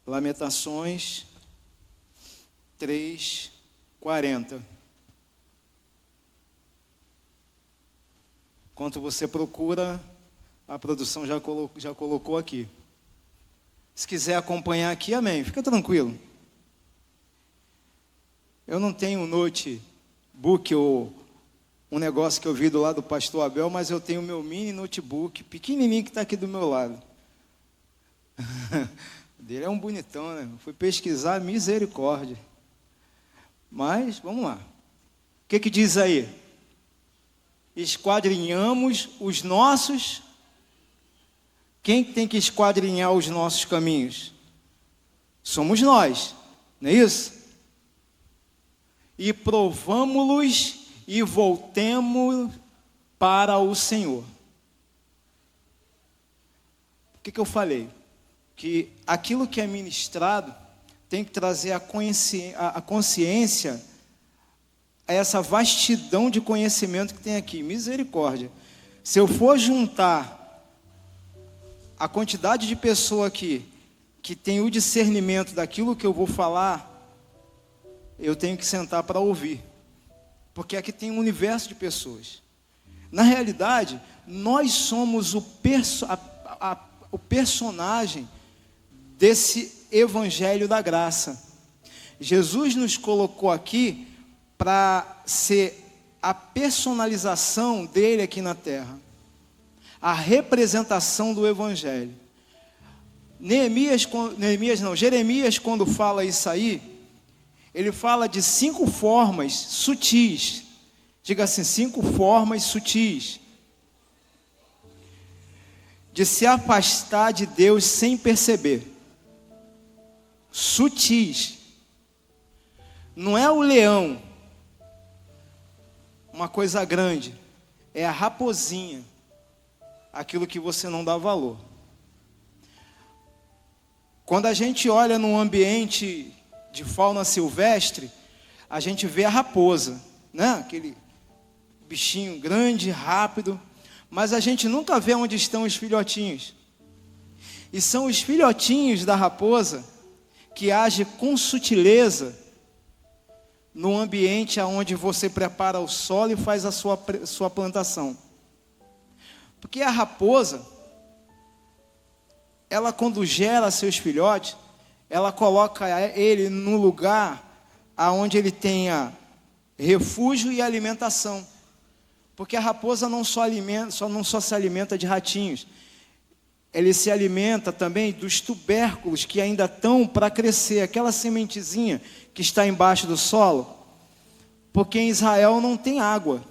Lamentações 3:40. Enquanto você procura, a produção já colocou aqui. Se quiser acompanhar aqui, amém. Fica tranquilo. Eu não tenho um notebook ou um negócio que eu vi do lado do pastor Abel, mas eu tenho o meu mini notebook, pequenininho, que está aqui do meu lado. Dele é um bonitão, né? Fui pesquisar, misericórdia. Mas, vamos lá. O que diz aí? Esquadrinhamos os nossos... Quem tem que esquadrinhar os nossos caminhos? Somos nós, não é isso? E provamo-los e voltemos para o Senhor. O que eu falei? Que aquilo que é ministrado tem que trazer a consciência a essa vastidão de conhecimento que tem aqui. Misericórdia. Se eu for juntar a quantidade de pessoa aqui que tem o discernimento daquilo que eu vou falar, eu tenho que sentar para ouvir. Porque aqui tem um universo de pessoas. Na realidade, nós somos o personagem desse evangelho da graça. Jesus nos colocou aqui para ser a personalização dele aqui na terra. A representação do evangelho. Jeremias, quando fala isso aí, ele fala de 5 formas sutis. Diga assim, 5 formas sutis de se afastar de Deus sem perceber. Sutis. Não é o leão, uma coisa grande, é a raposinha, aquilo que você não dá valor. Quando a gente olha num ambiente de fauna silvestre, a gente vê a raposa, né? Aquele bichinho grande, rápido, mas a gente nunca vê onde estão os filhotinhos. E são os filhotinhos da raposa que agem com sutileza no ambiente onde você prepara o solo e faz a sua plantação. Porque a raposa, ela quando gera seus filhotes, ela coloca ele no lugar aonde ele tenha refúgio e alimentação. Porque a raposa não só se alimenta de ratinhos, ele se alimenta também dos tubérculos que ainda estão para crescer, aquela sementezinha que está embaixo do solo, porque em Israel não tem água.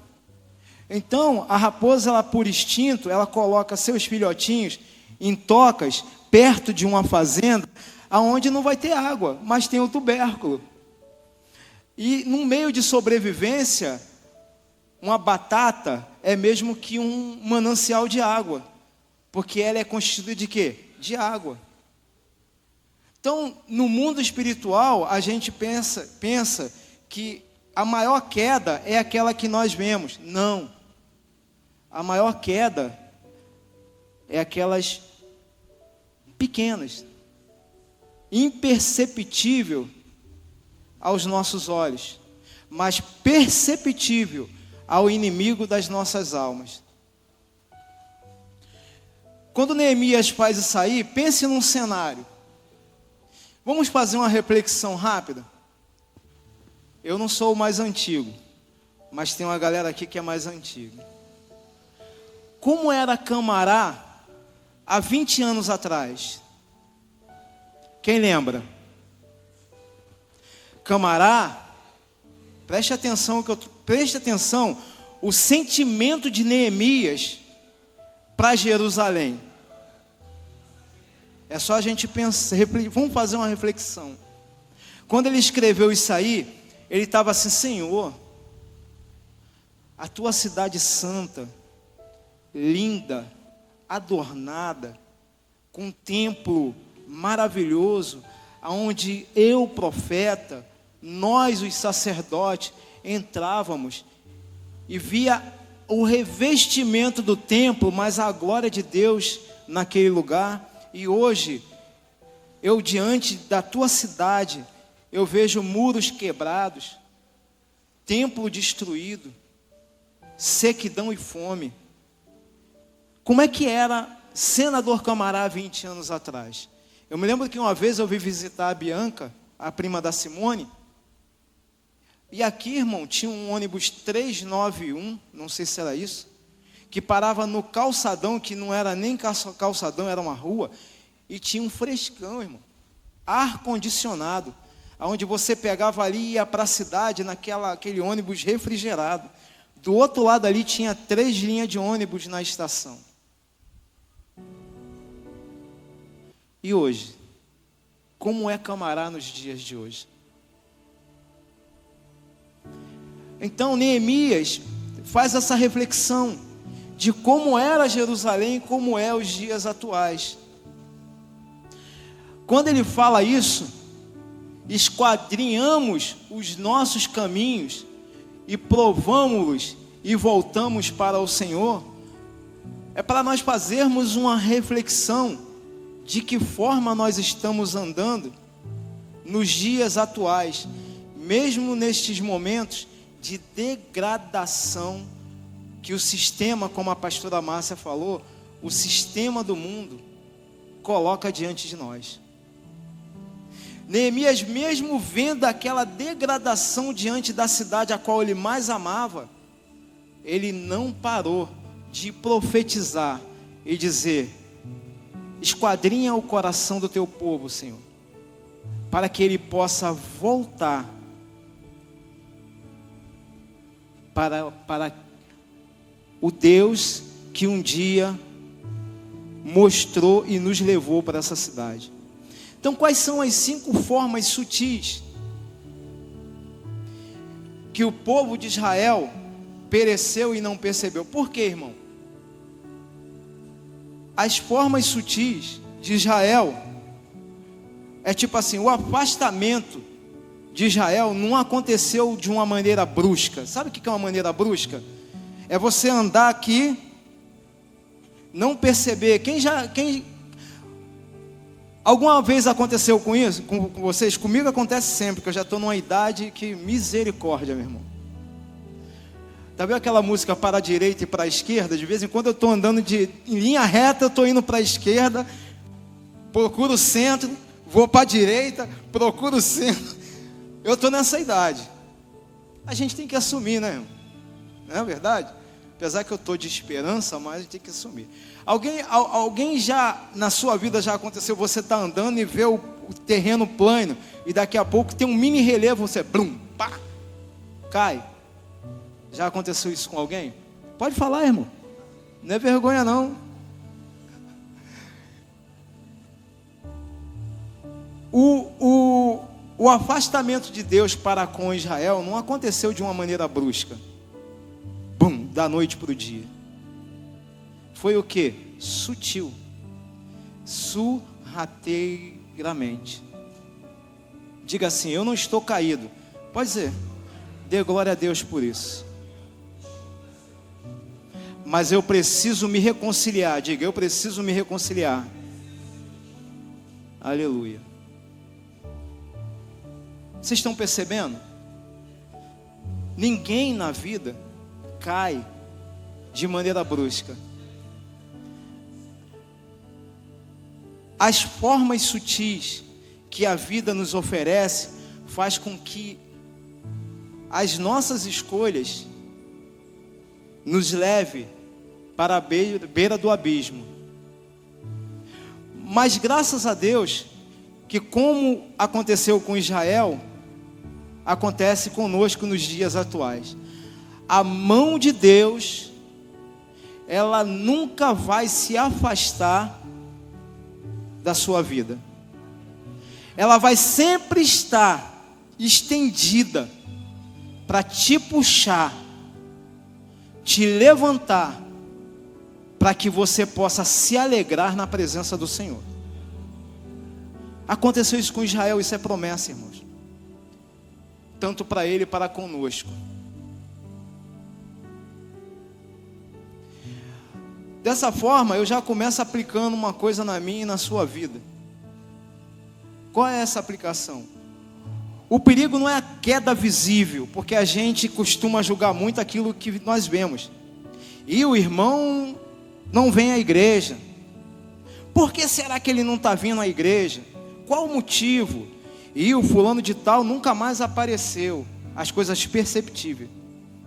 Então, a raposa, ela por instinto, ela coloca seus filhotinhos em tocas, perto de uma fazenda, aonde não vai ter água, mas tem o tubérculo. E no meio de sobrevivência, uma batata é mesmo que um manancial de água, porque ela é constituída de quê? De água. Então, no mundo espiritual, a gente pensa que a maior queda é aquela que nós vemos. Não. A maior queda é aquelas pequenas, imperceptível aos nossos olhos, mas perceptível ao inimigo das nossas almas. Quando Neemias faz isso aí, pense num cenário. Vamos fazer uma reflexão rápida? Eu não sou o mais antigo, mas tem uma galera aqui que é mais antiga. Como era Camará há 20 anos atrás? Quem lembra? Camará, preste atenção o sentimento de Neemias para Jerusalém. É só a gente pensar, vamos fazer uma reflexão. Quando ele escreveu isso aí, ele estava assim: Senhor, a tua cidade santa, linda, adornada, com um templo maravilhoso, aonde eu, profeta, nós, os sacerdotes, entrávamos e via o revestimento do templo, mas a glória de Deus naquele lugar. E hoje eu diante da tua cidade, eu vejo muros quebrados, templo destruído, sequidão e fome. Como é que era Senador Camará 20 anos atrás? Eu me lembro que uma vez eu vim visitar a Bianca, a prima da Simone, e aqui, irmão, tinha um ônibus 391, não sei se era isso, que parava no calçadão, que não era nem calçadão, era uma rua, e tinha um frescão, irmão, ar-condicionado, onde você pegava ali e ia para a cidade, aquele ônibus refrigerado. Do outro lado ali tinha 3 linhas de ônibus na estação. E hoje? Como é Camará nos dias de hoje? Então Neemias faz essa reflexão de como era Jerusalém e como é os dias atuais. Quando ele fala isso, esquadrinhamos os nossos caminhos e provamos-los e voltamos para o Senhor, é para nós fazermos uma reflexão de que forma nós estamos andando nos dias atuais, mesmo nestes momentos de degradação que o sistema, como a pastora Márcia falou, o sistema do mundo coloca diante de nós. Neemias, mesmo vendo aquela degradação diante da cidade a qual ele mais amava, ele não parou de profetizar e dizer: esquadrinha o coração do teu povo, Senhor, para que ele possa voltar para o Deus que um dia mostrou e nos levou para essa cidade. Então, quais são as 5 formas sutis que o povo de Israel pereceu e não percebeu? Por quê, irmão? As formas sutis de Israel é tipo assim: o afastamento de Israel não aconteceu de uma maneira brusca. Sabe o que é uma maneira brusca? É você andar aqui, não perceber. Alguma vez aconteceu com isso, com vocês? Comigo acontece sempre, que eu já estou numa idade que misericórdia, meu irmão. Tá vendo aquela música para a direita e para a esquerda? De vez em quando eu estou andando em linha reta, eu estou indo para a esquerda, procuro o centro, vou para a direita, procuro o centro. Eu estou nessa idade. A gente tem que assumir, né, irmão? Não é verdade? Apesar que eu estou de esperança, mas a gente tem que assumir. Alguém já, na sua vida já aconteceu, você está andando e vê o terreno plano, e daqui a pouco tem um mini relevo, você, blum, pá, cai. Já aconteceu isso com alguém? Pode falar, irmão. Não é vergonha, não. O afastamento de Deus para com Israel não aconteceu de uma maneira brusca. Bum, da noite para o dia. Foi o que? Sutil. Sorrateiramente. Diga assim: eu não estou caído. Pode dizer. Dê glória a Deus por isso. Mas eu preciso me reconciliar. Diga: eu preciso me reconciliar. Aleluia. Vocês estão percebendo? Ninguém na vida cai de maneira brusca. As formas sutis que a vida nos oferece faz com que as nossas escolhas nos leve para a beira do abismo. Mas graças a Deus que, como aconteceu com Israel, acontece conosco nos dias atuais. A mão de Deus, ela nunca vai se afastar da sua vida. Ela vai sempre estar estendida para te puxar, te levantar, para que você possa se alegrar na presença do Senhor. Aconteceu isso com Israel, isso é promessa, irmãos. Tanto para ele, para conosco. Dessa forma, eu já começo aplicando uma coisa na minha e na sua vida. Qual é essa aplicação? O perigo não é a queda visível, porque a gente costuma julgar muito aquilo que nós vemos. E o irmão não vem à igreja. Por que será que ele não está vindo à igreja? Qual o motivo? E o fulano de tal nunca mais apareceu. As coisas perceptíveis.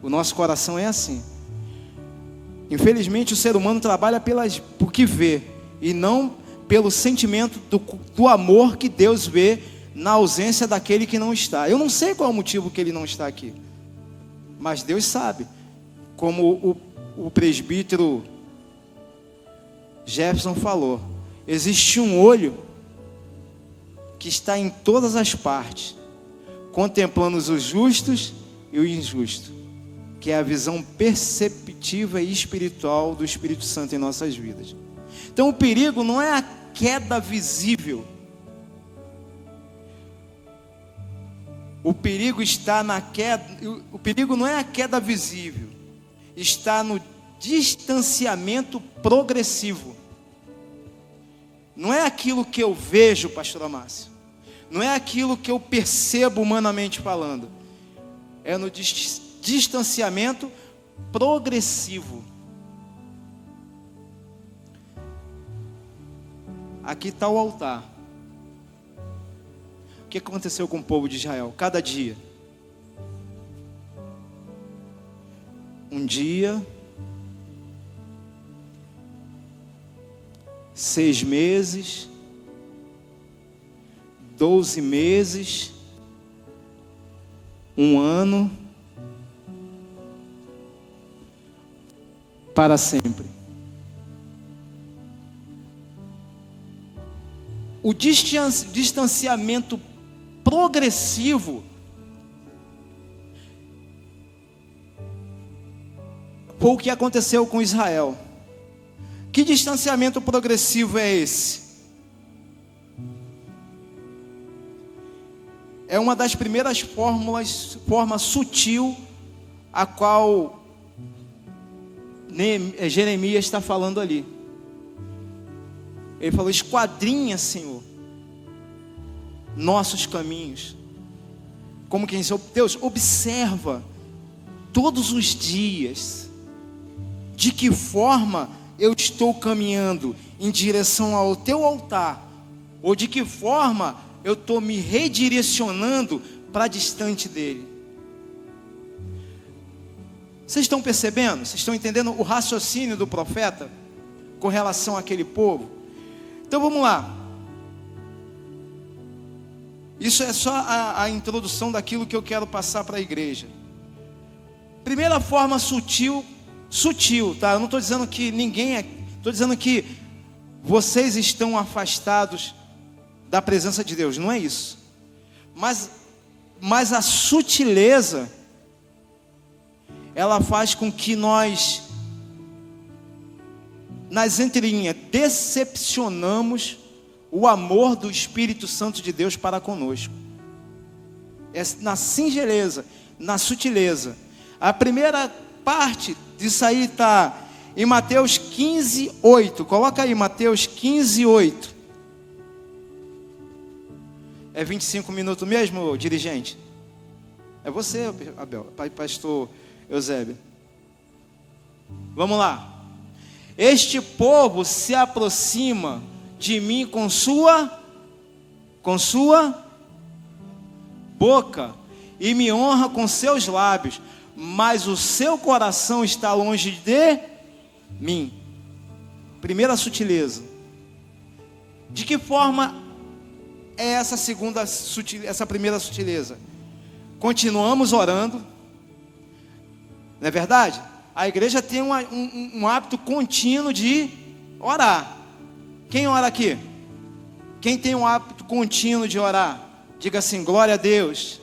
O nosso coração é assim. Infelizmente o ser humano trabalha por que vê, e não pelo sentimento do amor que Deus vê na ausência daquele que não está. Eu não sei qual é o motivo que ele não está aqui, mas Deus sabe. Como o presbítero Jefferson falou, existe um olho que está em todas as partes, contemplando os justos e o injusto, que é a visão perceptiva e espiritual do Espírito Santo em nossas vidas. Então o perigo não é a queda visível. O perigo está na queda. O perigo não é a queda visível, está no distanciamento progressivo. Não é aquilo que eu vejo, pastor Márcio. Não é aquilo que eu percebo humanamente falando. É no distanciamento progressivo. Aqui está o altar. O que aconteceu com o povo de Israel? Cada dia. Um dia, 6 meses, 12 meses, 1 ano, para sempre. O distanciamento progressivo foi o que aconteceu com Israel. Que distanciamento progressivo é esse? É uma das primeiras formas sutil a qual Jeremias está falando ali. Ele falou: esquadrinha, Senhor, nossos caminhos. Como quem diz: Deus, observa todos os dias de que forma eu estou caminhando em direção ao teu altar, ou de que forma eu estou me redirecionando para distante dele. Vocês estão percebendo? Vocês estão entendendo o raciocínio do profeta com relação àquele povo? Então vamos lá. Isso é só a introdução daquilo que eu quero passar para a igreja. Primeira forma sutil, tá? Eu não estou dizendo que ninguém é, estou dizendo que vocês estão afastados da presença de Deus, não é isso. Mas a sutileza, ela faz com que nós, nas entrelinhas, decepcionamos o amor do Espírito Santo de Deus para conosco. É na singeleza, na sutileza. A primeira parte disso aí está em Mateus 15:8. Coloca aí, Mateus 15:8. É 25 minutos mesmo, dirigente? É você, Abel, pastor Eusébio. Vamos lá. Este povo se aproxima de mim com sua boca e me honra com seus lábios, mas o seu coração está longe de mim. Primeira sutileza. De que forma é essa primeira sutileza? Continuamos orando, não é verdade? A igreja tem um hábito contínuo de orar. Quem ora aqui? Quem tem um hábito contínuo de orar? Diga assim: glória a Deus.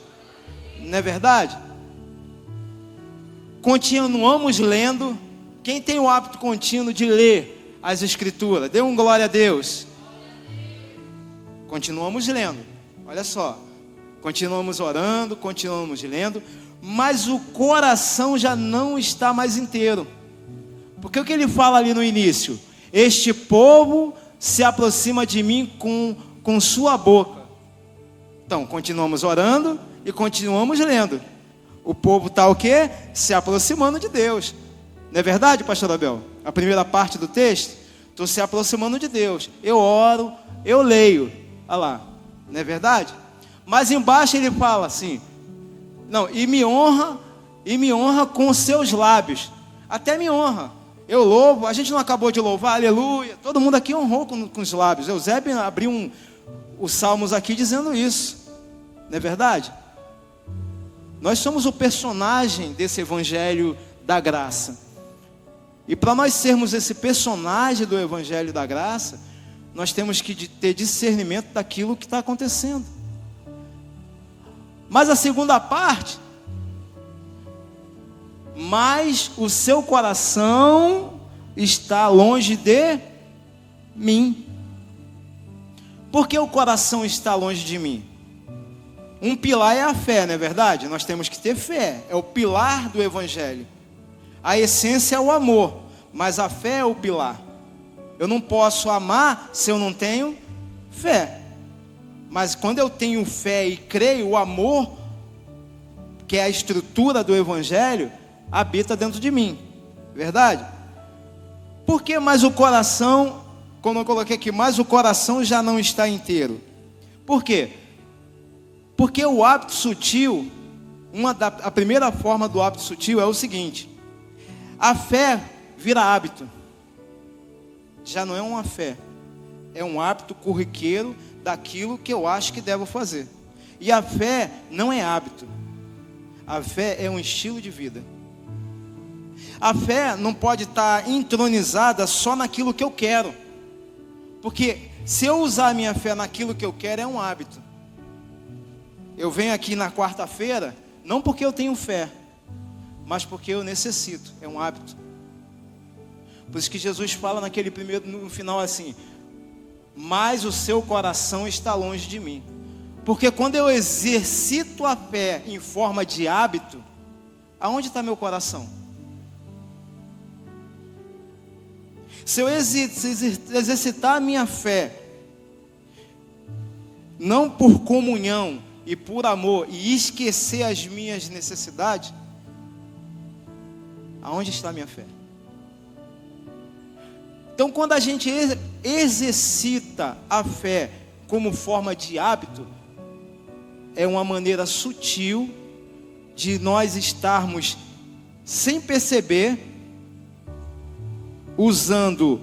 Não é verdade? Continuamos lendo. Quem tem o hábito contínuo de ler as escrituras? Dê um glória a Deus. Continuamos lendo. Olha só. Continuamos orando, continuamos lendo, mas o coração já não está mais inteiro. Porque o que ele fala ali no início? Este povo se aproxima de mim com sua boca. Então, continuamos orando e continuamos lendo. O povo está o quê? Se aproximando de Deus. Não é verdade, pastor Abel? A primeira parte do texto, estou se aproximando de Deus. Eu oro, eu leio. Olha lá, não é verdade? Mas embaixo ele fala assim, não, e me honra com os seus lábios. Até me honra. Eu louvo, a gente não acabou de louvar, aleluia. Todo mundo aqui honrou com os lábios. Eusébio abriu os salmos aqui dizendo isso. Não é verdade? Nós somos o personagem desse evangelho da graça. E para nós sermos esse personagem do evangelho da graça, nós temos que ter discernimento daquilo que está acontecendo. Mas a segunda parte, mas o seu coração está longe de mim. Por que o coração está longe de mim? Um pilar é a fé, não é verdade? Nós temos que ter fé, é o pilar do evangelho. A essência é o amor, mas a fé é o pilar. Eu não posso amar se eu não tenho fé. Mas quando eu tenho fé e creio, o amor, que é a estrutura do evangelho, habita dentro de mim. Verdade? Por que mais o coração, como eu coloquei aqui, mais o coração já não está inteiro? Por quê? Porque o hábito sutil, a primeira forma do hábito sutil é o seguinte: a fé vira hábito. Já não é uma fé, é um hábito corriqueiro daquilo que eu acho que devo fazer. E a fé não é hábito, a fé é um estilo de vida. A fé não pode estar entronizada só naquilo que eu quero, porque se eu usar a minha fé naquilo que eu quero, é um hábito. Eu venho aqui na quarta-feira, não porque eu tenho fé, mas porque eu necessito, é um hábito. Por isso que Jesus fala no final assim: mas o seu coração está longe de mim. Porque quando eu exercito a fé em forma de hábito, aonde está meu coração? Se eu exercitar a minha fé, não por comunhão e por amor, e esquecer as minhas necessidades, aonde está a minha fé? Então, quando a gente exercita a fé como forma de hábito, é uma maneira sutil de nós estarmos, sem perceber, usando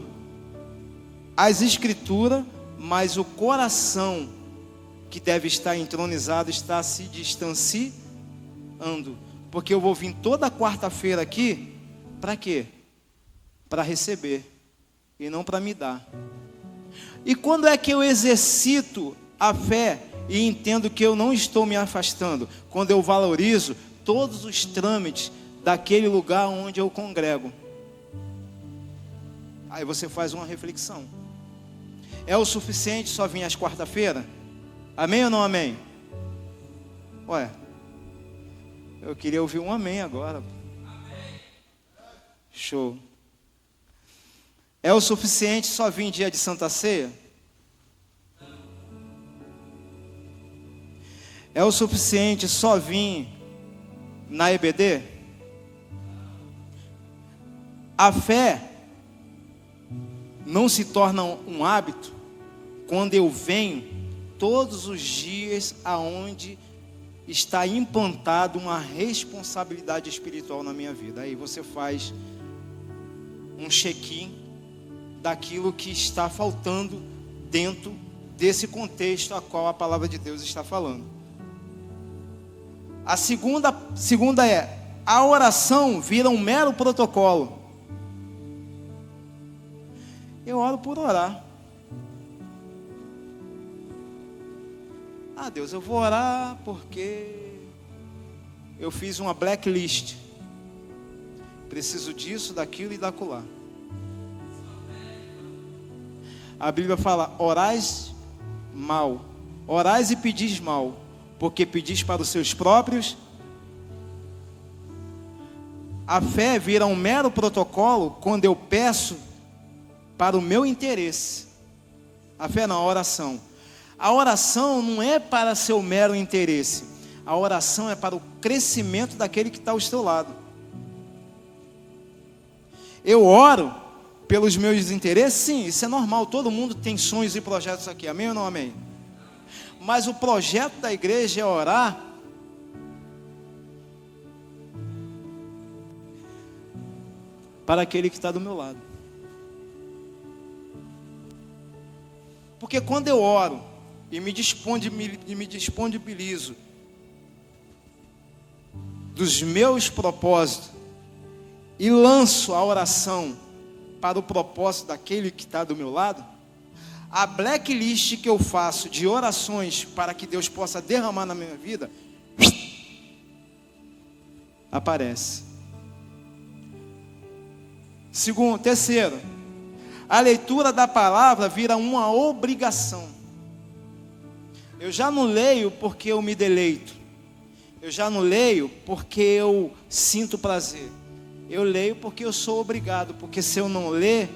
as escrituras, mas o coração que deve estar entronizado está se distanciando. Porque eu vou vir toda quarta-feira aqui, para quê? Para receber e não para me dar. E quando é que eu exercito a fé e entendo que eu não estou me afastando? Quando eu valorizo todos os trâmites daquele lugar onde eu congrego. Aí você faz uma reflexão: é o suficiente só vir às quarta-feira? Amém ou não amém? Ué, eu queria ouvir um amém agora. Amém. Show. É o suficiente só vir dia de Santa Ceia? É o suficiente só vir na EBD? A fé não se torna um hábito quando eu venho todos os dias aonde está implantado uma responsabilidade espiritual na minha vida. Aí você faz um check-in daquilo que está faltando dentro desse contexto a qual a palavra de Deus está falando. A segunda é: a oração vira um mero protocolo. Eu oro por orar. Ah, Deus, eu vou orar porque eu fiz uma blacklist. Preciso disso, daquilo e daquilo. A Bíblia fala: orais mal, orais e pedis mal, porque pedis para os seus próprios. A fé vira um mero protocolo quando eu peço para o meu interesse. A fé não, a oração. A oração não é para seu mero interesse. A oração é para o crescimento daquele que está ao seu lado. Eu oro pelos meus interesses? Sim, isso é normal. Todo mundo tem sonhos e projetos aqui. Amém ou não amém? Mas o projeto da igreja é orar para aquele que está do meu lado. Porque quando eu oro e me disponibilizo dos meus propósitos e lanço a oração para o propósito daquele que está do meu lado, a blacklist que eu faço de orações para que Deus possa derramar na minha vida aparece. Terceiro, a leitura da palavra vira uma obrigação. Eu já não leio porque eu me deleito. Eu já não leio porque eu sinto prazer. Eu leio porque eu sou obrigado. Porque se eu não ler,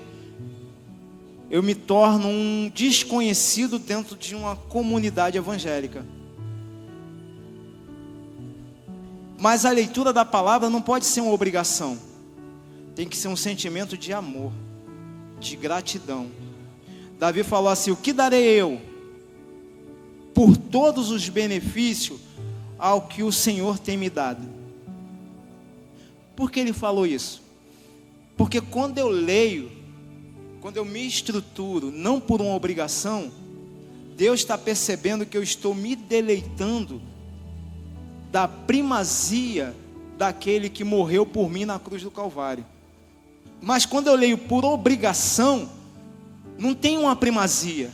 eu me torno um desconhecido dentro de uma comunidade evangélica. Mas a leitura da palavra não pode ser uma obrigação. Tem que ser um sentimento de amor, de gratidão. Davi falou assim: o que darei eu por todos os benefícios ao que o Senhor tem me dado? Por que ele falou isso? Porque quando eu leio, quando eu me estruturo, não por uma obrigação, Deus está percebendo que eu estou me deleitando da primazia daquele que morreu por mim na cruz do Calvário. Mas quando eu leio por obrigação, não tem uma primazia,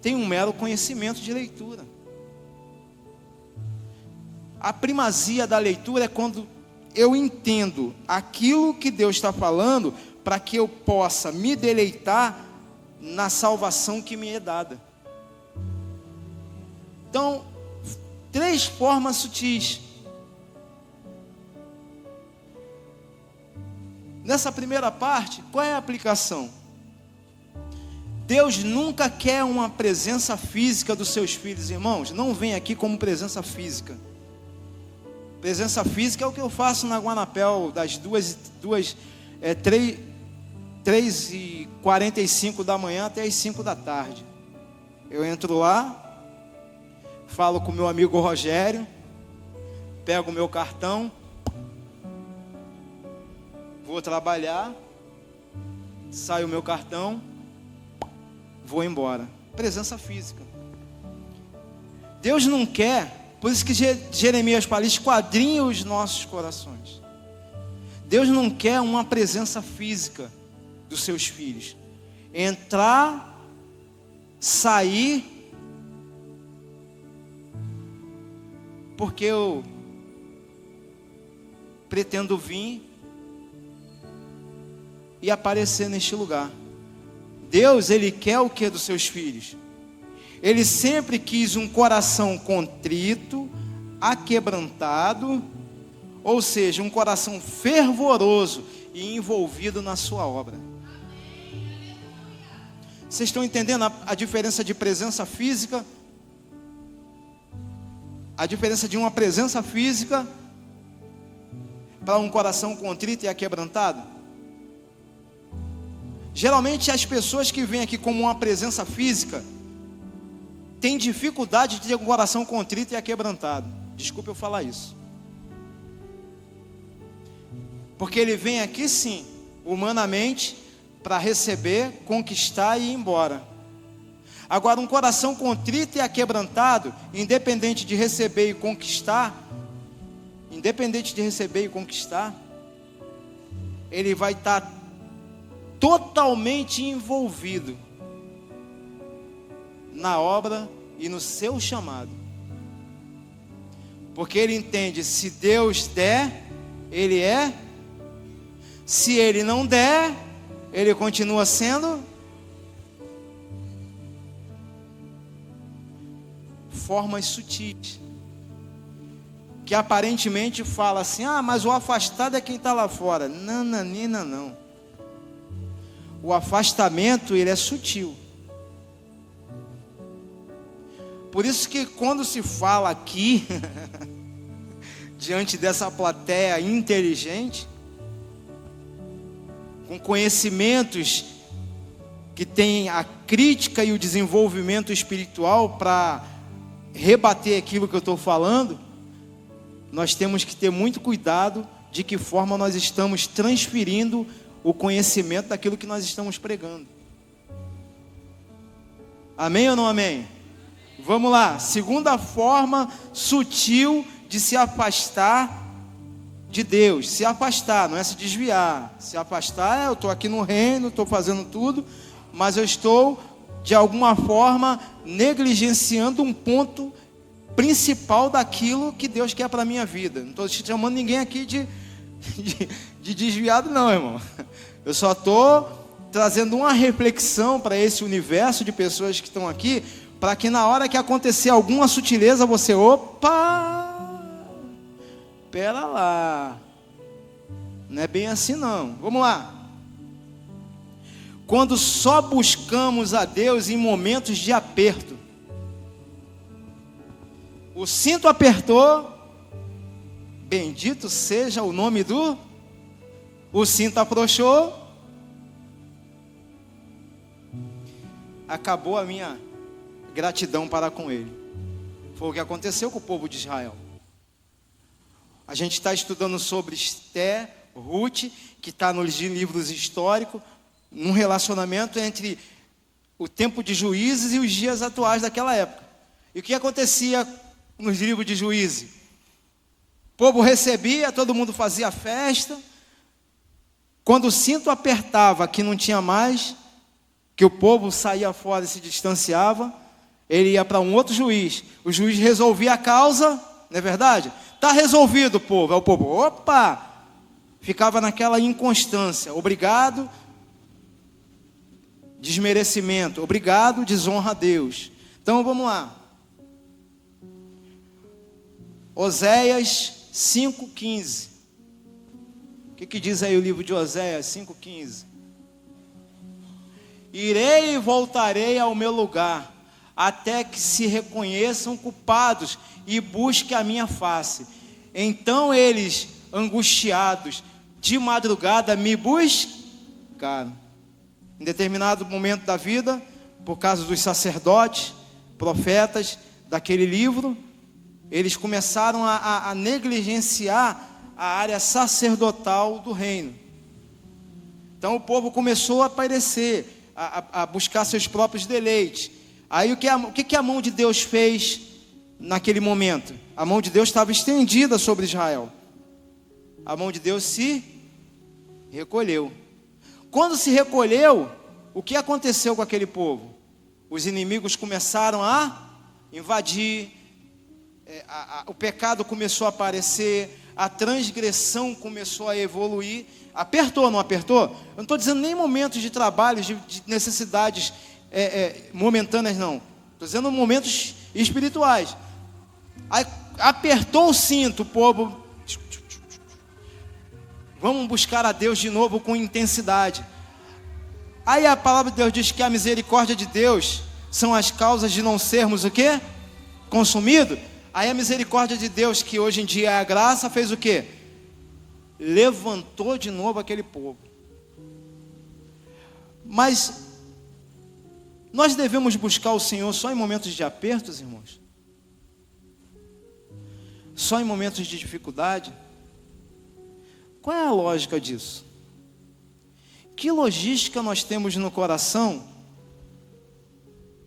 tem um mero conhecimento de leitura. A primazia da leitura é quando eu entendo aquilo que Deus está falando, para que eu possa me deleitar na salvação que me é dada. Então, 3 formas sutis. Nessa primeira parte, qual é a aplicação? Deus nunca quer uma presença física dos seus filhos, irmãos. Não vem aqui como presença física. Presença física é o que eu faço na Guanapel, das 3h45 da manhã até as 5 da tarde. Eu entro lá, falo com o meu amigo Rogério, pego o meu cartão, vou trabalhar, saio o meu cartão, vou embora. Presença física. Deus não quer, por isso que Jeremias fala: esquadrinha os nossos corações. Deus não quer uma presença física dos seus filhos. Entrar, sair, porque eu pretendo vir e aparecer neste lugar. Deus, Ele quer o que dos seus filhos? Ele sempre quis um coração contrito, aquebrantado, ou seja, um coração fervoroso e envolvido na sua obra. Vocês estão entendendo a diferença de presença física? A diferença de uma presença física para um coração contrito e aquebrantado? Geralmente as pessoas que vêm aqui como uma presença física têm dificuldade de ter um coração contrito e aquebrantado. Desculpe eu falar isso. Porque ele vem aqui sim, humanamente, para receber, conquistar e ir embora. Agora, um coração contrito e aquebrantado, independente de receber e conquistar, ele vai estar totalmente envolvido na obra e no seu chamado. Porque ele entende: se Deus der, Ele é. Se Ele não der, Ele continua sendo. Formas sutis, que aparentemente fala assim: ah, mas o afastado é quem está lá fora. Nananina, não. O afastamento, ele é sutil. Por isso que quando se fala aqui, diante dessa plateia inteligente, com conhecimentos que tem a crítica e o desenvolvimento espiritual para rebater aquilo que eu estou falando, nós temos que ter muito cuidado de que forma nós estamos transferindo o conhecimento daquilo que nós estamos pregando. Amém ou não amém? Vamos lá, segunda forma sutil de se afastar de Deus. Se afastar, não é se desviar. Se afastar, eu estou aqui no reino, estou fazendo tudo, mas eu estou, de alguma forma, negligenciando um ponto principal daquilo que Deus quer para a minha vida. Não estou chamando ninguém aqui de desviado não, irmão. Eu só estou trazendo uma reflexão para esse universo de pessoas que estão aqui, para que na hora que acontecer alguma sutileza, você, opa, pera lá, não é bem assim não. Vamos lá. Quando só buscamos a Deus em momentos de aperto, o cinto apertou, bendito seja o nome do, o cinto afrouxou, acabou a minha gratidão para com ele. Foi o que aconteceu com o povo de Israel. A gente está estudando sobre Esther, Ruth, que está nos livros históricos, num relacionamento entre o tempo de Juízes e os dias atuais daquela época. E o que acontecia nos livros de Juízes? O povo recebia, todo mundo fazia festa. Quando o cinto apertava, que não tinha mais, que o povo saía fora e se distanciava, ele ia para um outro juiz. O juiz resolvia a causa, não é verdade? Está resolvido, povo. É o povo, opa! Ficava naquela inconstância. Obrigado, desmerecimento. Obrigado, desonra a Deus. Então vamos lá. Oséias 5,15. O que diz aí o livro de Oséias 5,15? Irei e voltarei ao meu lugar, até que se reconheçam culpados e busquem a minha face. Então eles, angustiados, de madrugada me buscaram. Em determinado momento da vida, por causa dos sacerdotes, profetas daquele livro, eles começaram a negligenciar a área sacerdotal do reino. Então o povo começou a aparecer, a buscar seus próprios deleites. Aí o que a mão de Deus fez naquele momento? A mão de Deus estava estendida sobre Israel. A mão de Deus se recolheu. Quando se recolheu, o que aconteceu com aquele povo? Os inimigos começaram a invadir, o pecado começou a aparecer, a transgressão começou a evoluir. Apertou, não apertou? Eu não estou dizendo nem momentos de trabalho, de necessidades momentâneas, não. Estou dizendo momentos espirituais. Aí, apertou o cinto, o povo. Vamos buscar a Deus de novo com intensidade. Aí a palavra de Deus diz que a misericórdia de Deus são as causas de não sermos o quê? Consumidos. Aí a misericórdia de Deus, que hoje em dia é a graça, fez o quê? Levantou de novo aquele povo. Mas nós devemos buscar o Senhor só em momentos de apertos, irmãos? Só em momentos de dificuldade? Qual é a lógica disso? Que logística nós temos no coração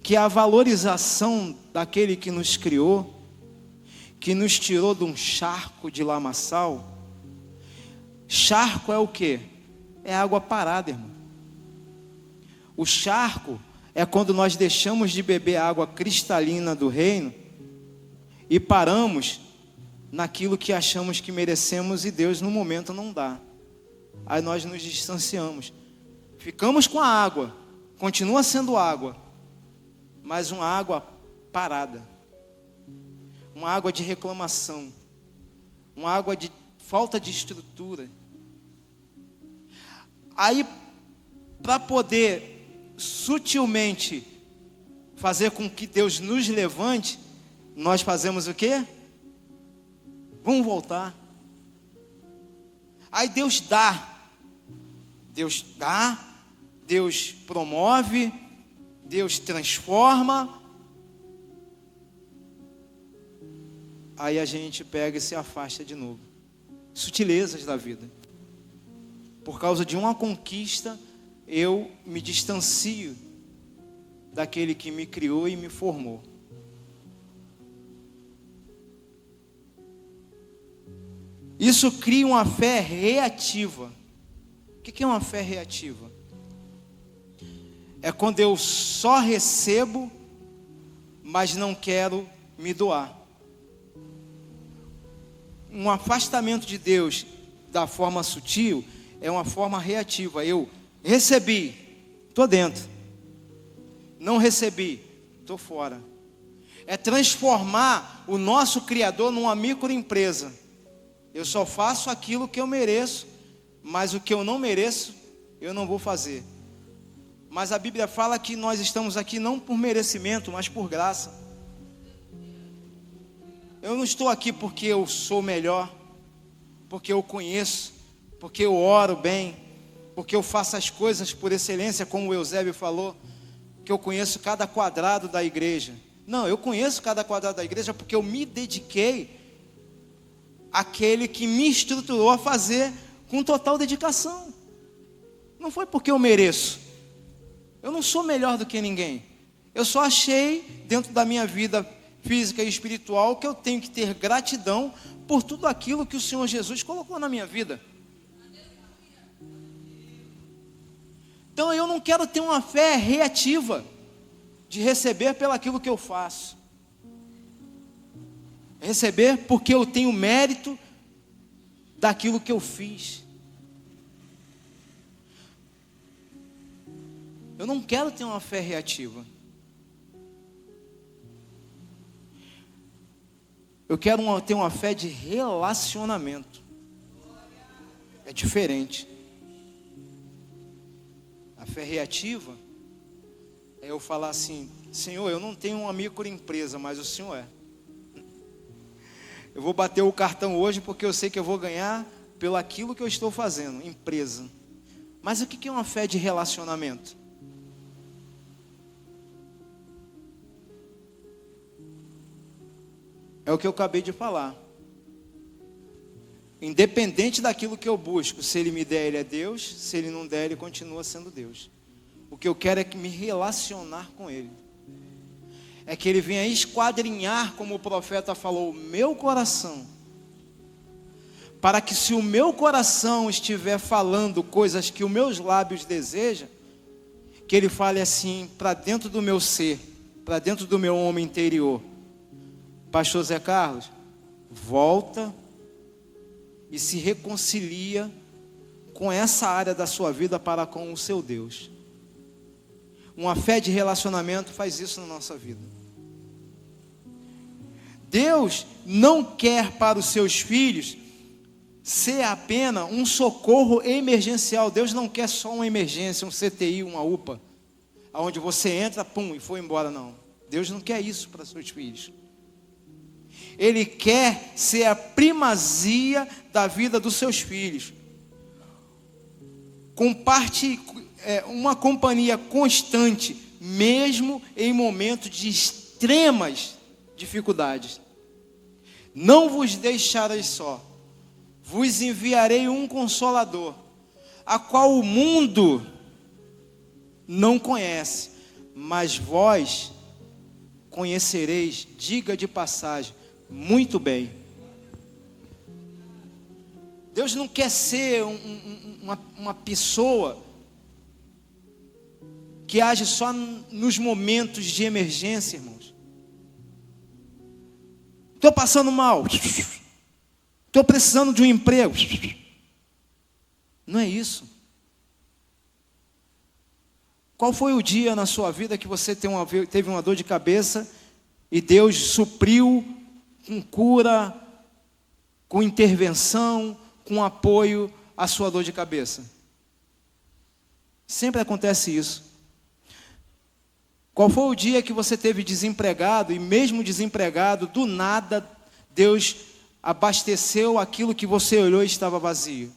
que a valorização daquele que nos criou, que nos tirou de um charco de lamaçal? Charco é o quê? É água parada, irmão. O charco é quando nós deixamos de beber a água cristalina do reino e paramos naquilo que achamos que merecemos e Deus no momento não dá. Aí nós nos distanciamos. Ficamos com a água, continua sendo água, mas uma água parada. Uma água de reclamação. Uma água de falta de estrutura. Aí, para poder sutilmente fazer com que Deus nos levante, nós fazemos o quê? Vamos voltar. Aí Deus dá, Deus promove, Deus transforma. Aí a gente pega e se afasta de novo. Sutilezas da vida. Por causa de uma conquista, eu me distancio daquele que me criou e me formou. Isso cria uma fé reativa. O que é uma fé reativa? É quando eu só recebo, mas não quero me doar. Um afastamento de Deus da forma sutil é uma forma reativa. Eu recebi, estou dentro. Não recebi, estou fora. É transformar o nosso Criador numa microempresa. Eu só faço aquilo que eu mereço, mas o que eu não mereço, eu não vou fazer. Mas a Bíblia fala que nós estamos aqui não por merecimento, mas por graça. Eu não estou aqui porque eu sou melhor, porque eu conheço, porque eu oro bem, porque eu faço as coisas por excelência, como o Eusébio falou, que eu conheço cada quadrado da igreja. Não, eu conheço cada quadrado da igreja porque eu me dediquei àquele que me estruturou a fazer com total dedicação. Não foi porque eu mereço. Eu não sou melhor do que ninguém. Eu só achei dentro da minha vida física e espiritual que eu tenho que ter gratidão por tudo aquilo que o Senhor Jesus colocou na minha vida. Então eu não quero ter uma fé reativa de receber pelo aquilo que eu faço. Receber porque eu tenho mérito daquilo que eu fiz. Eu não quero ter uma fé reativa. Eu quero ter uma fé de relacionamento. É diferente. A fé reativa é eu falar assim: Senhor, eu não tenho uma microempresa, mas o Senhor é. Eu vou bater o cartão hoje porque eu sei que eu vou ganhar pelo aquilo que eu estou fazendo, empresa. Mas o que é uma fé de relacionamento? É o que eu acabei de falar. Independente daquilo que eu busco, se Ele me der, Ele é Deus. Se Ele não der, Ele continua sendo Deus. O que eu quero é me relacionar com Ele. É que Ele venha esquadrinhar, como o profeta falou, o meu coração. Para que se o meu coração estiver falando coisas que os meus lábios desejam, que Ele fale assim para dentro do meu ser, para dentro do meu homem interior: Pastor Zé Carlos, volta e se reconcilia com essa área da sua vida para com o seu Deus. Uma fé de relacionamento faz isso na nossa vida. Deus não quer para os seus filhos ser apenas um socorro emergencial. Deus não quer só uma emergência, um CTI, uma UPA, onde você entra, pum, e foi embora, não. Deus não quer isso para seus filhos. Ele quer ser a primazia da vida dos seus filhos. Uma companhia constante, mesmo em momentos de extremas dificuldades. Não vos deixarei só, vos enviarei um Consolador, a qual o mundo não conhece, mas vós conhecereis, diga de passagem, muito bem. Deus não quer ser uma pessoa que age só nos momentos de emergência, irmãos. Estou passando mal, estou precisando de um emprego. Não é isso. Qual foi o dia na sua vida que você teve uma dor de cabeça e Deus supriu com cura, com intervenção, com apoio à sua dor de cabeça? Sempre acontece isso. Qual foi o dia que você teve desempregado e mesmo desempregado, do nada, Deus abasteceu aquilo que você olhou e estava vazio?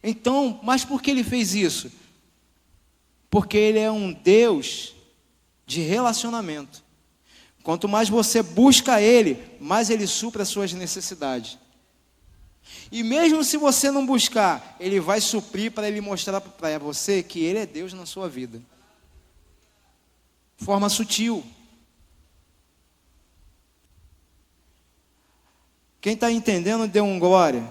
Então, mas por que Ele fez isso? Porque Ele é um Deus de relacionamento. Quanto mais você busca Ele, mais Ele supre as suas necessidades. E mesmo se você não buscar, Ele vai suprir para Ele mostrar para você que Ele é Deus na sua vida. Forma sutil. Quem está entendendo, dê um glória.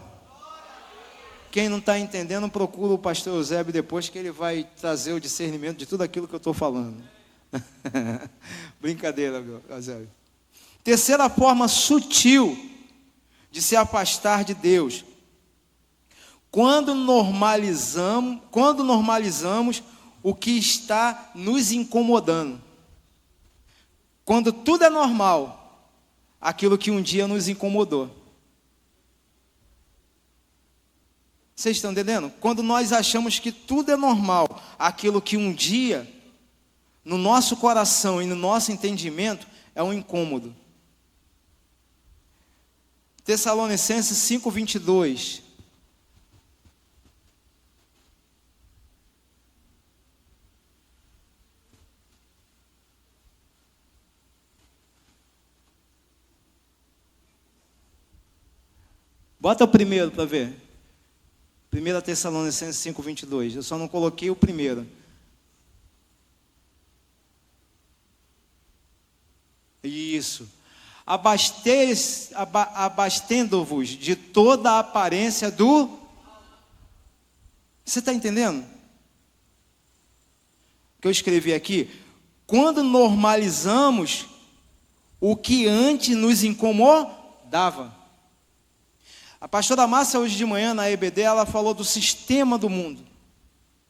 Quem não está entendendo, procura o pastor Eusébio depois, que ele vai trazer o discernimento de tudo aquilo que eu estou falando. Brincadeira, meu Eusébio. Terceira forma sutil de se afastar de Deus. Quando normalizamos o que está nos incomodando. Quando tudo é normal, aquilo que um dia nos incomodou. Vocês estão entendendo? Quando nós achamos que tudo é normal, aquilo que um dia, no nosso coração e no nosso entendimento, é um incômodo. Tessalonicenses 5:22. Bota o primeiro para ver. 1 Tessalonicenses 5:22. Eu só não coloquei o primeiro. Isso. Abastendo-vos de toda a aparência do... Você está entendendo? O que eu escrevi aqui? Quando normalizamos o que antes nos incomodava. A pastora Márcia, hoje de manhã, na EBD, ela falou do sistema do mundo,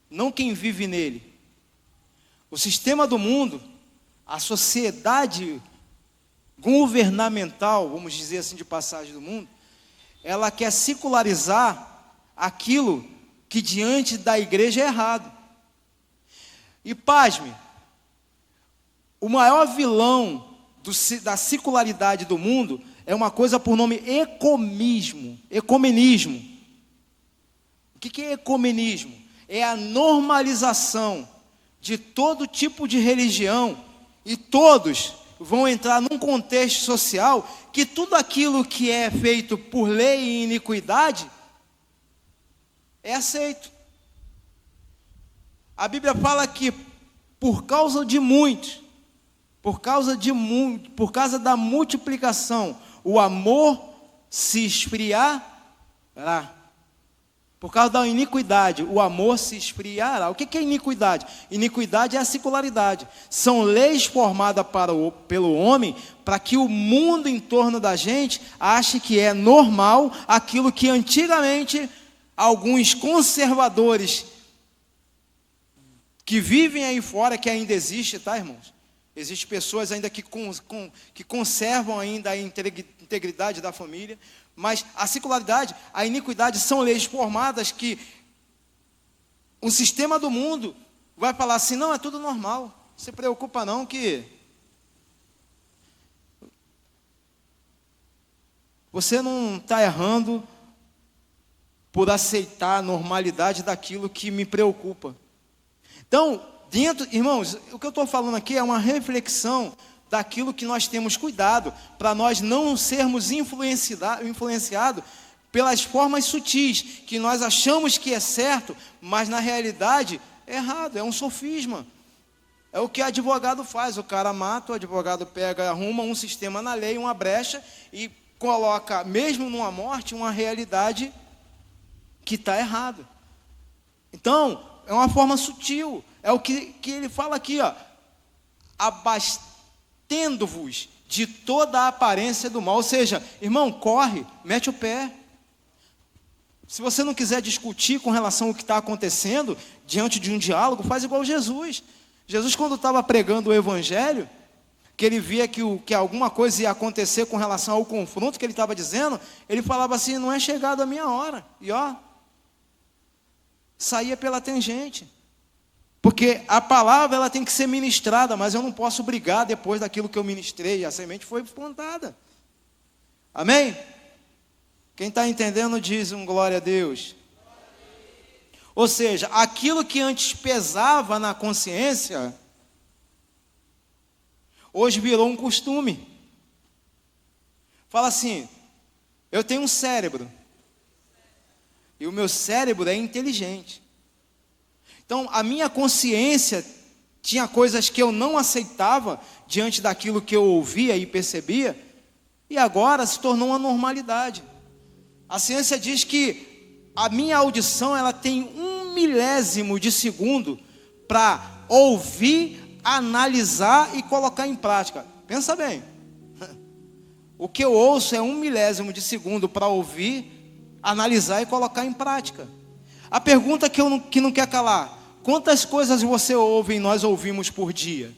não quem vive nele. O sistema do mundo, a sociedade governamental, vamos dizer assim, de passagem do mundo, ela quer secularizar aquilo que diante da igreja é errado. E pasme, o maior vilão da secularidade do mundo é uma coisa por nome ecumenismo. O que é ecumenismo? É a normalização de todo tipo de religião, e todos vão entrar num contexto social que tudo aquilo que é feito por lei e iniquidade é aceito. A Bíblia fala que por causa da multiplicação, o amor se esfriará. Por causa da iniquidade, o amor se esfriará. O que é iniquidade? Iniquidade é a secularidade. São leis formadas pelo homem para que o mundo em torno da gente ache que é normal aquilo que antigamente alguns conservadores que vivem aí fora, que ainda existe, tá, irmãos? Existem pessoas ainda que conservam ainda a integridade da família, mas a secularidade, a iniquidade são leis formadas que o sistema do mundo vai falar assim, não, é tudo normal, não se preocupa não que você não está errando por aceitar a normalidade daquilo que me preocupa. Então, irmãos, o que eu estou falando aqui é uma reflexão daquilo que nós temos cuidado, para nós não sermos influenciados pelas formas sutis, que nós achamos que é certo, mas na realidade é errado, é um sofisma. É o que o advogado faz, o cara mata, o advogado pega, arruma um sistema na lei, uma brecha, e coloca, mesmo numa morte, uma realidade que está errada. Então, é uma forma sutil, é o que ele fala aqui, ó, abastendo-vos de toda a aparência do mal. Ou seja, irmão, corre, mete o pé. Se você não quiser discutir com relação ao que está acontecendo, diante de um diálogo, faz igual Jesus. Jesus, quando estava pregando o evangelho, que ele via que alguma coisa ia acontecer com relação ao confronto que ele estava dizendo, ele falava assim, não é chegada a minha hora. E ó, saía pela tangente. Porque a palavra ela tem que ser ministrada, mas eu não posso brigar depois daquilo que eu ministrei. A semente foi plantada. Amém? Quem está entendendo diz um glória a Deus. Ou seja, aquilo que antes pesava na consciência, hoje virou um costume. Fala assim, eu tenho um cérebro. E o meu cérebro é inteligente. Então, a minha consciência tinha coisas que eu não aceitava diante daquilo que eu ouvia e percebia, e agora se tornou uma normalidade. A ciência diz que a minha audição ela tem 1/1000 de segundo para ouvir, analisar e colocar em prática. Pensa bem. O que eu ouço é 1/1000 de segundo para ouvir, analisar e colocar em prática. A pergunta que não quer calar: quantas coisas você ouve e nós ouvimos por dia?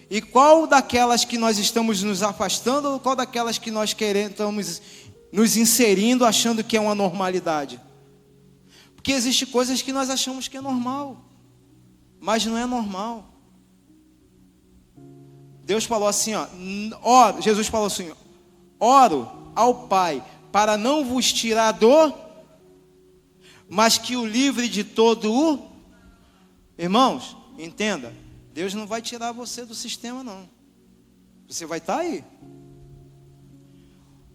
E qual daquelas que nós estamos nos afastando, ou qual daquelas que nós estamos nos inserindo, achando que é uma normalidade? Porque existem coisas que nós achamos que é normal, mas não é normal. Deus falou assim, Jesus falou assim, oro ao Pai para não vos tirar do, mas que o livre de todo o... Irmãos, entenda, Deus não vai tirar você do sistema não. Você vai estar aí.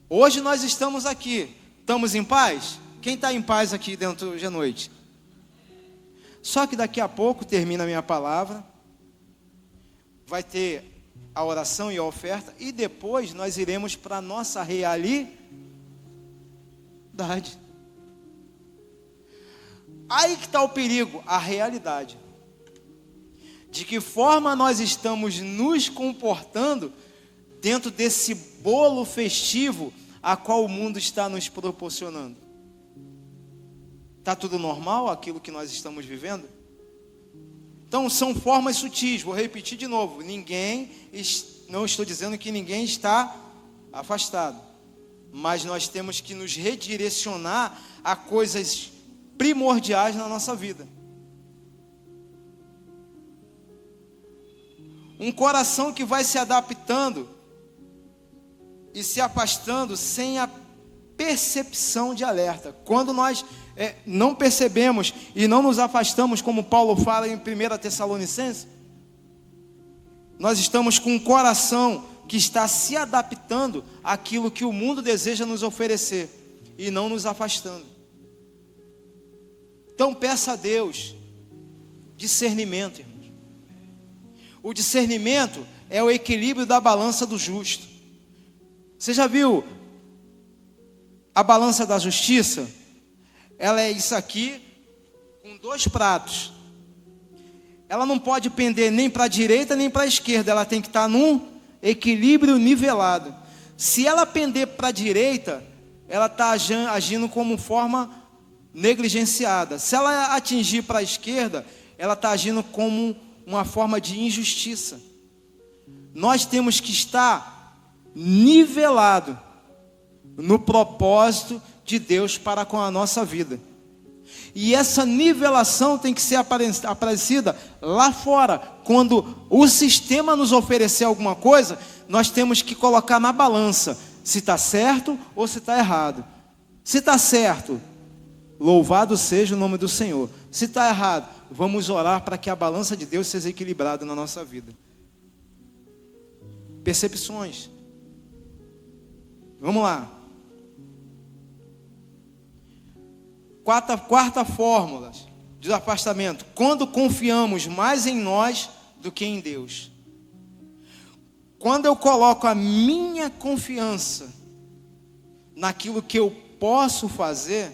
Hoje nós estamos aqui, estamos em paz? Quem está em paz aqui dentro hoje à noite? Só que daqui a pouco termina a minha palavra, vai ter a oração e a oferta, e depois nós iremos para a nossa realidade. Aí que está o perigo, a realidade. De que forma nós estamos nos comportando dentro desse bolo festivo a qual o mundo está nos proporcionando. Está tudo normal aquilo que nós estamos vivendo? Então são formas sutis, vou repetir de novo, não estou dizendo que ninguém está afastado, mas nós temos que nos redirecionar a coisas primordiais na nossa vida. Um coração que vai se adaptando e se afastando sem a percepção de alerta. Quando nós não percebemos e não nos afastamos, como Paulo fala em 1 Tessalonicenses, nós estamos com um coração que está se adaptando àquilo que o mundo deseja nos oferecer e não nos afastando. Então peça a Deus discernimento, irmãos. O discernimento é o equilíbrio da balança do justo. Você já viu a balança da justiça? Ela é isso aqui, com 2 pratos. Ela não pode pender nem para a direita nem para a esquerda. Ela tem que estar num equilíbrio nivelado. Se ela pender para a direita, ela está agindo como forma negligenciada. Se ela atingir para a esquerda, ela está agindo como uma forma de injustiça. Nós temos que estar nivelado no propósito de Deus para com a nossa vida. E essa nivelação tem que ser aparecida lá fora. Quando o sistema nos oferecer alguma coisa, nós temos que colocar na balança se está certo ou se está errado. Se está certo, louvado seja o nome do Senhor. Se está errado, vamos orar para que a balança de Deus seja equilibrada na nossa vida. Percepções. Vamos lá. Quarta fórmula de afastamento. Quando confiamos mais em nós do que em Deus. Quando eu coloco a minha confiança naquilo que eu posso fazer,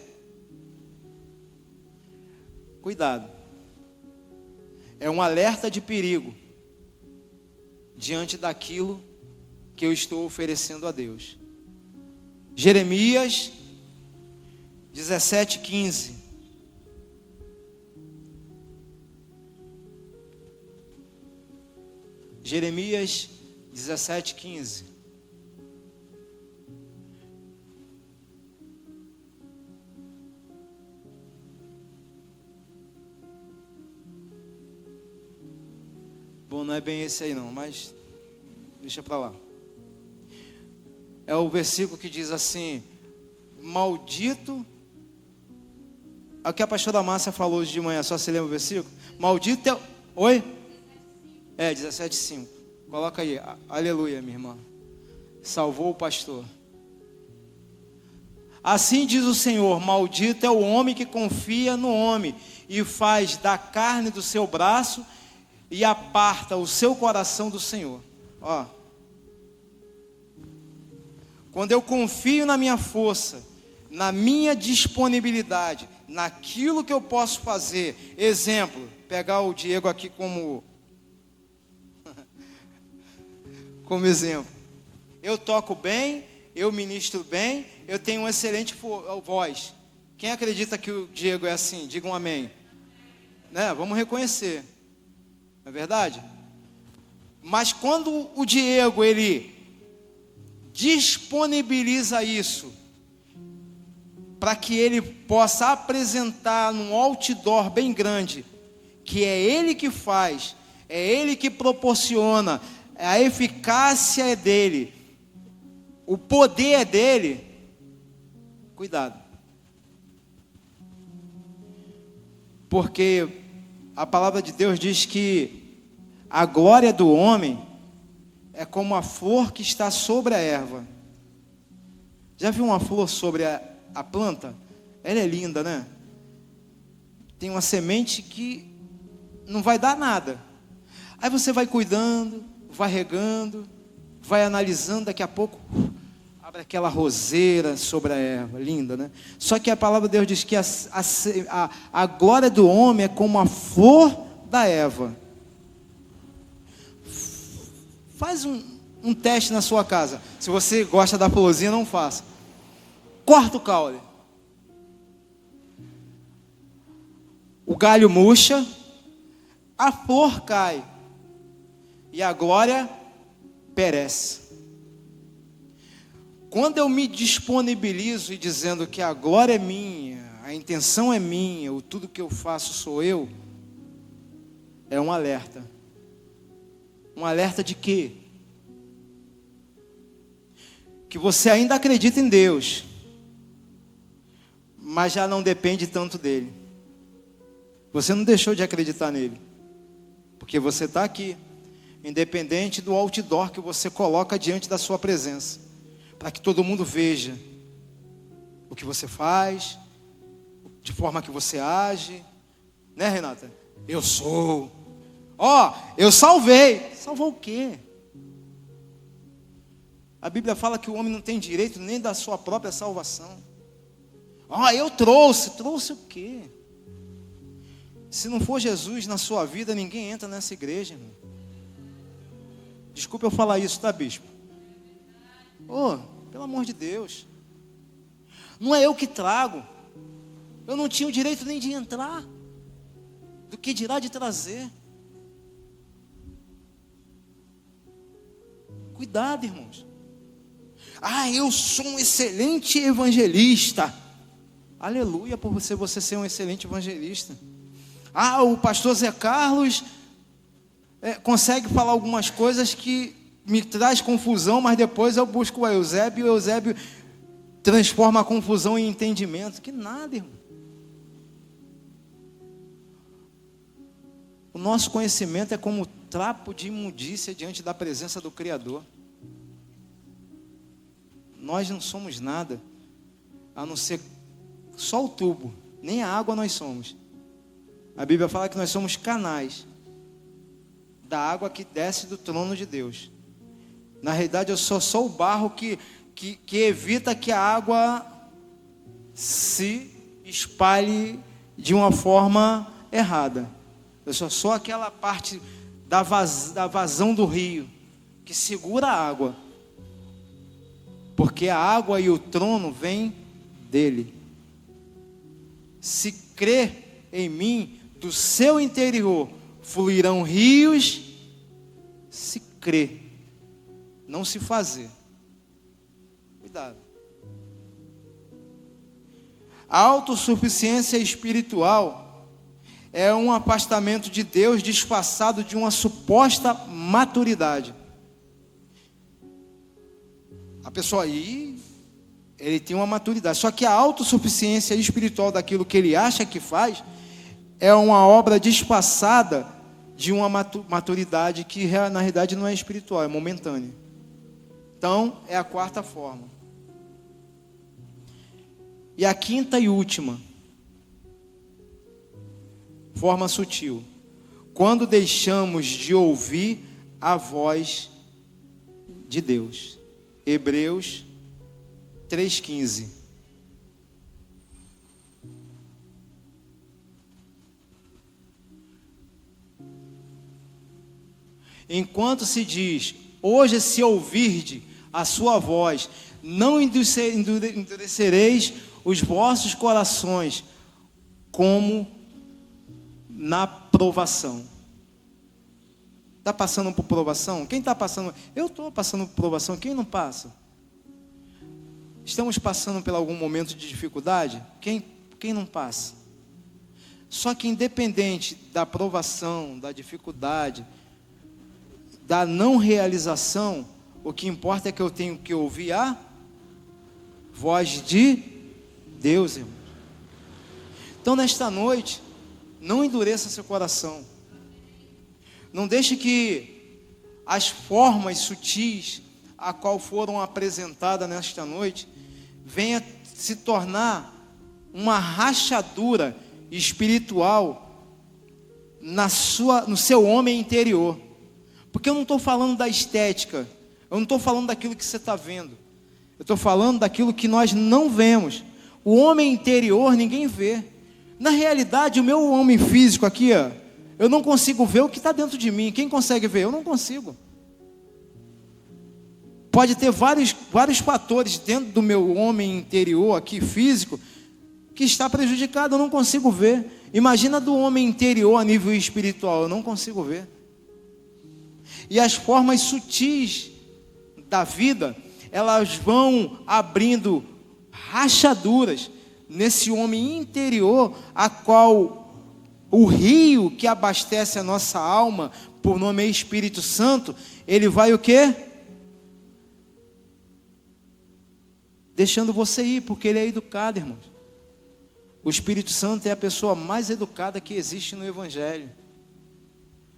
cuidado. É um alerta de perigo diante daquilo que eu estou oferecendo a Deus. Jeremias 17:15. Jeremias 17:15. Bom, não é bem esse aí não, mas deixa para lá. É o versículo que diz assim: maldito. É o que a pastora Márcia falou hoje de manhã, só se lembra o versículo? Maldito é... Oi? 17:5. Coloca aí, aleluia, minha irmã. Salvou o pastor. Assim diz o Senhor: maldito é o homem que confia no homem e faz da carne do seu braço e aparta o seu coração do Senhor. Ó. Quando eu confio na minha força, na minha disponibilidade, naquilo que eu posso fazer. Exemplo, pegar o Diego aqui como exemplo. Eu toco bem, eu ministro bem, eu tenho uma excelente voz. Quem acredita que o Diego é assim? Diga um amém. Né? Vamos reconhecer. Não é verdade? Mas quando o Diego, ele disponibiliza isso, para que ele possa apresentar num outdoor bem grande, que é ele que faz, é ele que proporciona, a eficácia é dele, o poder é dele, cuidado. Porque a palavra de Deus diz que a glória do homem é como a flor que está sobre a erva. Já viu uma flor sobre a planta? Ela é linda, né? Tem uma semente que não vai dar nada. Aí você vai cuidando, vai regando, vai analisando, daqui a pouco abre aquela roseira sobre a erva, linda, né? Só que a palavra de Deus diz que a glória do homem é como a flor da erva. Faz um teste na sua casa. Se você gosta da florzinha, não faça. Corta o caule. O galho murcha, a flor cai e a glória perece. Quando eu me disponibilizo e dizendo que a glória é minha, a intenção é minha, o tudo que eu faço sou eu, é um alerta. Um alerta de quê? Que você ainda acredita em Deus, mas já não depende tanto dele. Você não deixou de acreditar nele, porque você está aqui, independente do outdoor que você coloca diante da sua presença, para que todo mundo veja o que você faz, de forma que você age, né, Renata? Eu sou, eu salvei. Salvou o quê? A Bíblia fala que o homem não tem direito nem da sua própria salvação. Eu trouxe o quê? Se não for Jesus na sua vida, ninguém entra nessa igreja, irmão. Desculpa eu falar isso, tá, bispo? Pelo amor de Deus. Não é eu que trago. Eu não tinha o direito nem de entrar, do que dirá de trazer. Cuidado, irmãos. Eu sou um excelente evangelista. Aleluia por você ser um excelente evangelista. O pastor Zé Carlos consegue falar algumas coisas que me traz confusão, mas depois eu busco o Eusébio, e o Eusébio transforma a confusão em entendimento. Que nada, irmão. O nosso conhecimento é como trapo de imundícia diante da presença do Criador. Nós não somos nada, a não ser só o tubo, nem a água nós somos. A Bíblia fala que nós somos canais da água que desce do trono de Deus. Na realidade, eu sou só o barro que evita que a água se espalhe de uma forma errada. Eu sou só aquela parte da vazão do rio que segura a água, porque a água e o trono vêm dele. Se crer em mim, do seu interior fluirão rios. Se crer, não se fazer. Cuidado. A autossuficiência espiritual é um afastamento de Deus disfarçado de uma suposta maturidade. A pessoa aí, ele tem uma maturidade, só que a autossuficiência espiritual daquilo que ele acha que faz é uma obra disfarçada de uma maturidade que na realidade não é espiritual, é momentânea. Então, é a quarta forma. E a quinta e última forma sutil: quando deixamos de ouvir a voz de Deus. Hebreus 3,15. Enquanto se diz: hoje se ouvirde a sua voz, não endurecereis os vossos corações, como na provação. Está passando por provação? Quem está passando? Eu estou passando por provação. Quem não passa? Estamos passando por algum momento de dificuldade? Quem não passa? Só que independente da provação, da dificuldade, da não realização, o que importa é que eu tenho que ouvir a voz de Deus, irmão. Então, nesta noite, não endureça seu coração. Não deixe que as formas sutis a qual foram apresentadas nesta noite venha se tornar uma rachadura espiritual no seu homem interior. Porque eu não estou falando da estética, eu não estou falando daquilo que você está vendo, eu estou falando daquilo que nós não vemos. O homem interior ninguém vê. Na realidade, o meu homem físico aqui, ó, eu não consigo ver o que está dentro de mim. Quem consegue ver? Eu não consigo. Pode ter vários fatores dentro do meu homem interior aqui, físico, que está prejudicado, eu não consigo ver. Imagina do homem interior a nível espiritual, eu não consigo ver. E as formas sutis da vida, elas vão abrindo rachaduras nesse homem interior, a qual o rio que abastece a nossa alma, por nome Espírito Santo, ele vai o quê? Deixando você ir, porque ele é educado, irmãos. O Espírito Santo é a pessoa mais educada que existe no Evangelho.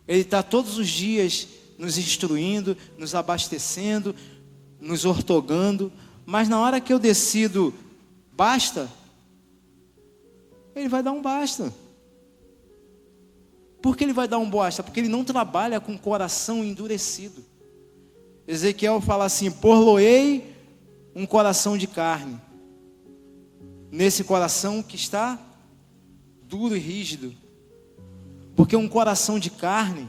Ele está todos os dias nos instruindo, nos abastecendo, nos ortogando, mas na hora que eu decido basta, ele vai dar um basta. Por que ele vai dar um basta? Porque ele não trabalha com o coração endurecido. Ezequiel fala assim: por-lo-ei um coração de carne, nesse coração que está duro e rígido. Porque um coração de carne,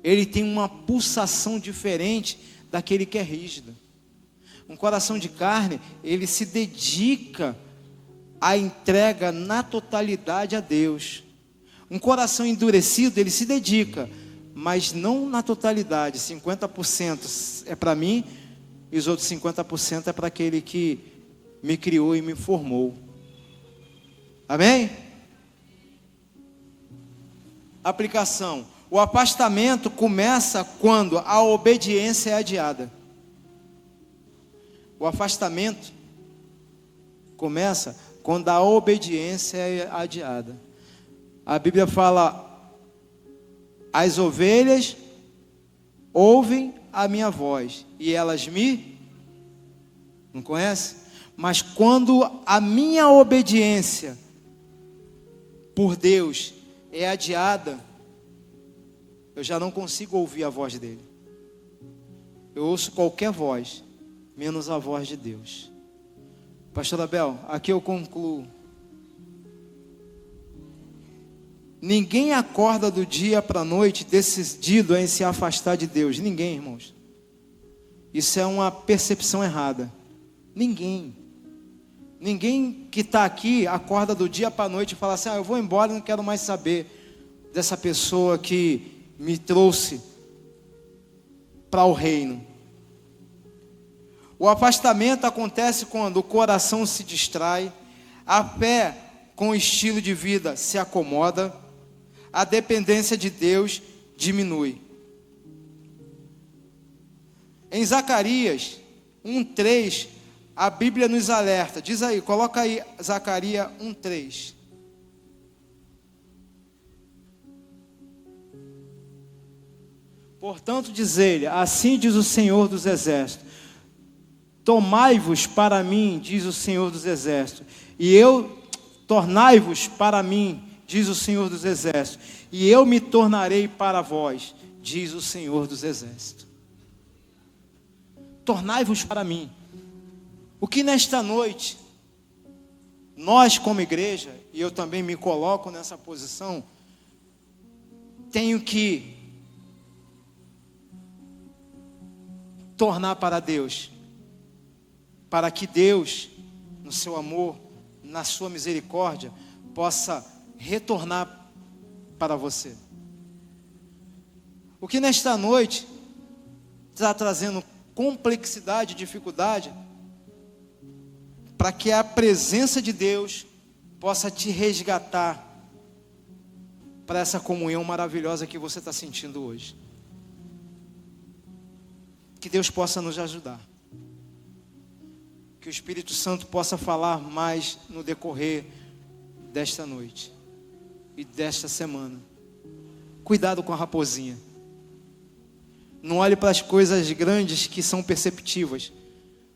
ele tem uma pulsação diferente daquele que é rígido. Um coração de carne, ele se dedica à entrega na totalidade a Deus. Um coração endurecido, ele se dedica, mas não na totalidade. 50% é para mim e os outros 50% é para aquele que me criou e me formou. Amém? Aplicação: o afastamento começa quando a obediência é adiada. O afastamento começa quando a obediência é adiada. A Bíblia fala: as ovelhas ouvem a minha voz e elas não conhece? Mas quando a minha obediência por Deus é adiada, eu já não consigo ouvir a voz dele. Eu ouço qualquer voz, menos a voz de Deus. Pastor Abel, aqui eu concluo. Ninguém acorda do dia para a noite decidido em se afastar de Deus. Ninguém, irmãos. Isso é uma percepção errada. Ninguém que está aqui acorda do dia para a noite e fala assim: eu vou embora, não quero mais saber dessa pessoa que me trouxe para o reino. O afastamento acontece quando o coração se distrai, a fé com o estilo de vida se acomoda, a dependência de Deus diminui. Em Zacarias 1:3, a Bíblia nos alerta. Diz aí, coloca aí Zacarias 1:3. Portanto, diz ele, assim diz o Senhor dos Exércitos: tomai-vos para mim, diz o Senhor dos Exércitos, e eu tornai-vos para mim, diz o Senhor dos Exércitos, e eu me tornarei para vós, diz o Senhor dos Exércitos. Tornai-vos para mim. O que nesta noite, nós como igreja, e eu também me coloco nessa posição, tenho que tornar para Deus, para que Deus, no seu amor, na sua misericórdia, possa retornar para você. O que nesta noite está trazendo complexidade, dificuldade, para que a presença de Deus possa te resgatar para essa comunhão maravilhosa que você está sentindo hoje. Que Deus possa nos ajudar. Que o Espírito Santo possa falar mais no decorrer desta noite e desta semana. Cuidado com a raposinha. Não olhe para as coisas grandes que são perceptíveis.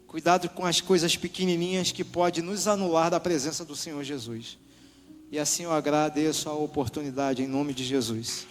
Cuidado com as coisas pequenininhas que podem nos anular da presença do Senhor Jesus. E assim eu agradeço a oportunidade em nome de Jesus.